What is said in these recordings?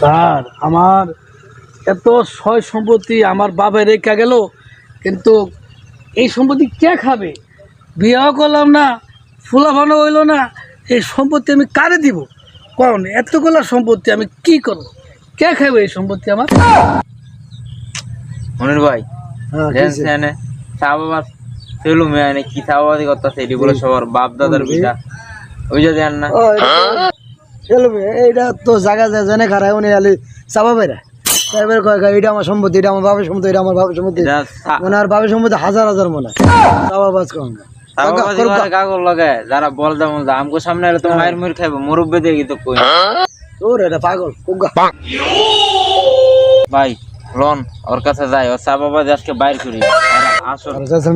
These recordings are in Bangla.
স্যার আমার এত সয় সম্পত্তি আমার বাবা রেখে গেল, কিন্তু এই সম্পত্তি কে খাবে? বিয়েও করলাম না, ফুলাফানো হইলো না, এই সম্পত্তি আমি কারে দিব? কারণ এতগুলো সম্পত্তি আমি কি করব? কে খাবে এই সম্পত্তি আমার? মনির ভাই চা বাবা ফেলু মেয়ে কি চাবাদি করতেছে এটি বলে সবার বাপ দাদার পিতা ওই যে দেন না এইটা তো জায়গা যায় জেনে খারায় উনি আলি চাবা বেড়া তারপরে কয় এটা আমার সম্পত্তি, এটা আমার বাবার সম্পত্তি, এটা আমার বাবার সম্পত্তি, মানে আর বাবার সম্পত্তি হাজার হাজার মনে চাবা বাজ কম কাগজ লাগে যারা বল যেমন আমগো সামনে এলে তো মায়ের মুড় খাইবো মুরব্বী দিয়ে তো কই তোর এটা পাগল ভাই লন ওর কাছে যাই ও চা বাবা আজকে বাইর করি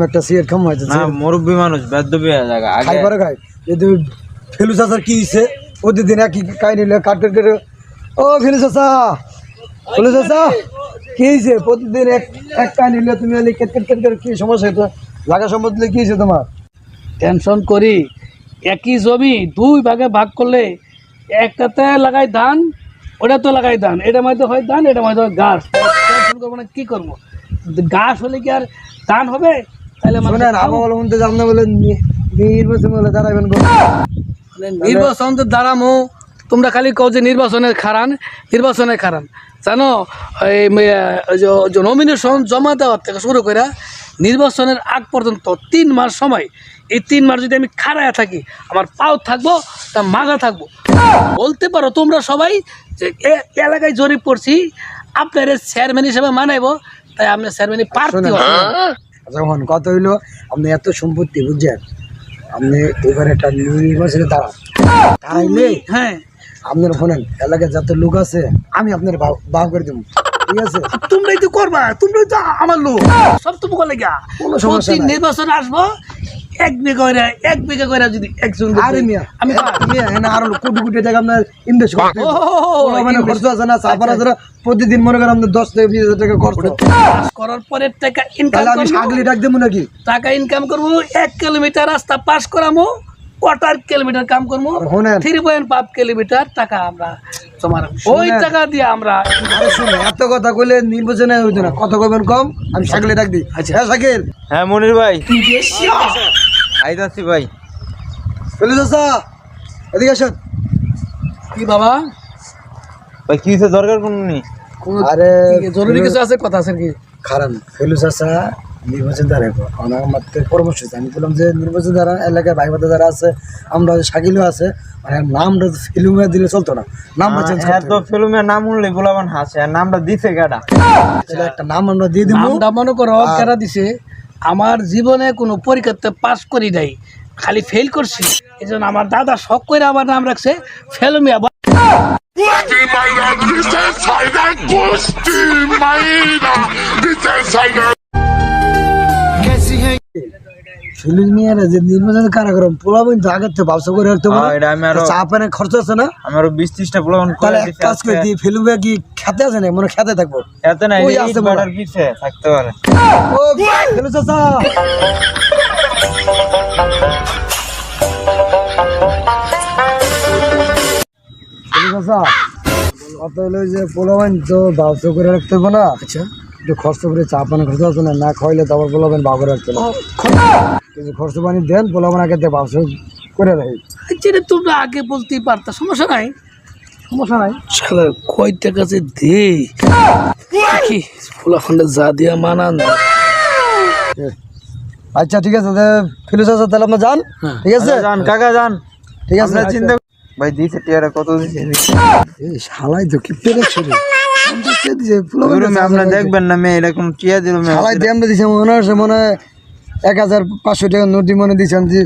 একটা সিগারেট খাম হয়েছে মুরব্বী মানুষ বেদ্যবী জায়গা খাই পরে খাই যদি ফেলু চাচার কি হয়েছে প্রতিদিন একই কাই নিলে কাট কেটে ও ফেলু চাচা ফেলু চাচা কি হয়েছে প্রতিদিন এক কাই নিলে তুমি কেট কেট কেট কেট কি সমস্যা হতো লাগা সম্পত্তি কি হয়েছে তোমার? টেনশন করি একই জমি দুই ভাগে ভাগ করলে একটাতে লাগাই ধান, ওটা তো লাগাই ধান, এটা মধ্যে হয় ধান, এটা মধ্যে হয় ঘাস। টেনশন করবো না, কী করবো? ঘাস হলে কি আর ধান হবে? তাহলে বলে নির্বাচন বলে দাঁড়াবেন নির্বাচন তো দাঁড়ামো, তোমরা খালি কও যে নির্বাচনের খারান জানো? এই নমিনেশন জমা দেওয়ার থেকে শুরু করে নির্বাচনের আগ পর্যন্ত 3 মাস সময়। এই 3 মাস যদি আমি খাড়ায় থাকি, আমার পাও থাকবো, তা মাথা থাকবো। বলতে পারো তোমরা সবাই যে এলাকায় জরিপ করছি, আপনার চেয়ারম্যান হিসেবে মানাইবো, তাই আপনার চেয়ারম্যানই প্রার্থী যখন কত হইলো আপনি এত সম্পত্তি বুঝছেন, আপনি এবার একটা নির্বাচনে দাঁড়াইলে হ্যাঁ আপনার শোনেন এলাকায় যত লোক আছে আমি আপনার বাহ করে দেবো, ঠিক আছে? তোমরাই তো করবা, তোমরাই তো আমার লোক, সব তো বলে গা। কোনো সমস্যা নাই, নির্বাচন আসবো 1 বিঘা করে যদি একজন আমি আরো কোটি কোটি টাকা আপনার ইনভেস্ট খরচ আছে না, চাপার আছে না, প্রতিদিন মনে করেন আপনার 10 থেকে 20 হাজার টাকা খরচ করার পরে টাকা ইনকাম আমি সাগলি ডাক দেবো নাকি? টাকা ইনকাম করবো, 1 কিলোমিটার রাস্তা পাস করামো, 4 কিলোমিটার কাম করবো, 3.5 কিলোমিটার টাকা আমরা তোমার ওই টাকা দিয়ে আমরা। এত কথা কইলে নির্বাচনে হইতো না, কথা কইবেন কম, আমি সাগলি ডাক দিই। আচ্ছা সাকিল। হ্যাঁ মনির ভাই আইতাছি ভাই। ফেলু চাচা এদিকে আসেন। কি বাবা ভাই কি হইছে? দরকার কোন নেই, আরে জরুরি কিছু আছে, কথা আছে কি? কারণ ফেলু চাচা নির্বাচন দাঁড়াবো, আমার মাত্র পরামর্শ আছে। আমি বললাম যে নির্বাচন দ্বারা এলাকায় ভাই ভাতা যারা আছে, আমরা সাকিলও আছে, মানে নামটা ফিলুমে দিলে চলতো না, নামটা চেঞ্জ করতে তো ফিল্মের নাম শুনলে বলাবান হাসে, আর নামটা দিছে গাডা, একটা নাম আমরা দিয়ে দিব। নামটা মনে করো কেটা দিছে, আমার জীবনে কোনো পরীক্ষাতে পাস করি নাই, খালি ফেল করছি, এই জন্য আমার দাদা শখ করে আমার নাম রাখছে ফেলুমিয়া। যে নির্বাচন কারাগারম পোলাবেন তো আগের থেকে ব্যবসা করে রাখতে পারে, চা পানের খরচ আছে না, আমার 20-30টা পোলাবেন তাহলে এক কাজ করে দিই। ফেলুমিয়া কি খেতে আছে না? মনে খেতে থাকবো, এত না এই বাটার পিছে থাকতে পারে। ও ফেলু চাচা কত হলো যে পোলাবেন তো ব্যবসা করে রাখতে হবে না। আচ্ছা একটু খরচ করে চা পানি খরচ আছে না, না খাইলে তো আবার পোলাবেন ভাগ করে রাখতে না, কিছু খরচ পানি দেন, পোলাবেন আগে দিয়ে ব্যবসা করে রাখি। যেটা তোমরা আগে বলতেই পারতা, সমস্যা নাই, সমস্যা নাই। শালা কয়টা কাছে দে কি ফুলাফান্ডা যা দিয়া মানান। আচ্ছা ঠিক আছে ফিলুস আছে, তাহলে আপনার যান, ঠিক আছে? যান কাকা যান, ঠিক আছে। চিন্তা ভাই দিছে টিয়ারা কত দিছে? এই শালাই তো কি পেরেছে রে, আপনারা দেখবেন না মেয়ে এরকম টিয়া দিল, শালাই দিয়ে আমরা দিছে মনে হচ্ছে, মনে হয় 1500 টাকা নোট দিয়ে মনে দিচ্ছেন যে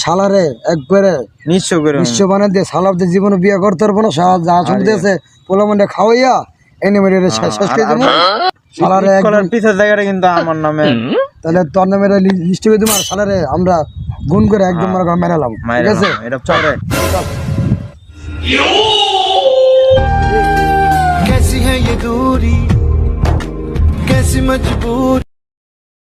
শালারে একবারে নিশ্চয় বানিয়ে দিয়ে শালাদের জীবনে বিয়ে করতে পারবো না, যা শুনতে আছে পোলা মন্ডে খাওয়াইয়া এনে মেরে শেষ করে দেবো শালারে পিছের জায়গাটা কিন্তু আমার নামে, তাহলে তোর নামে লিস্ট করে দেবো, আর শালারে আমরা গুণ করে একদম মেরালাম, ঠিক আছে? এটা চলে। कैसी है ये दूरी, कैसी मजबूरी।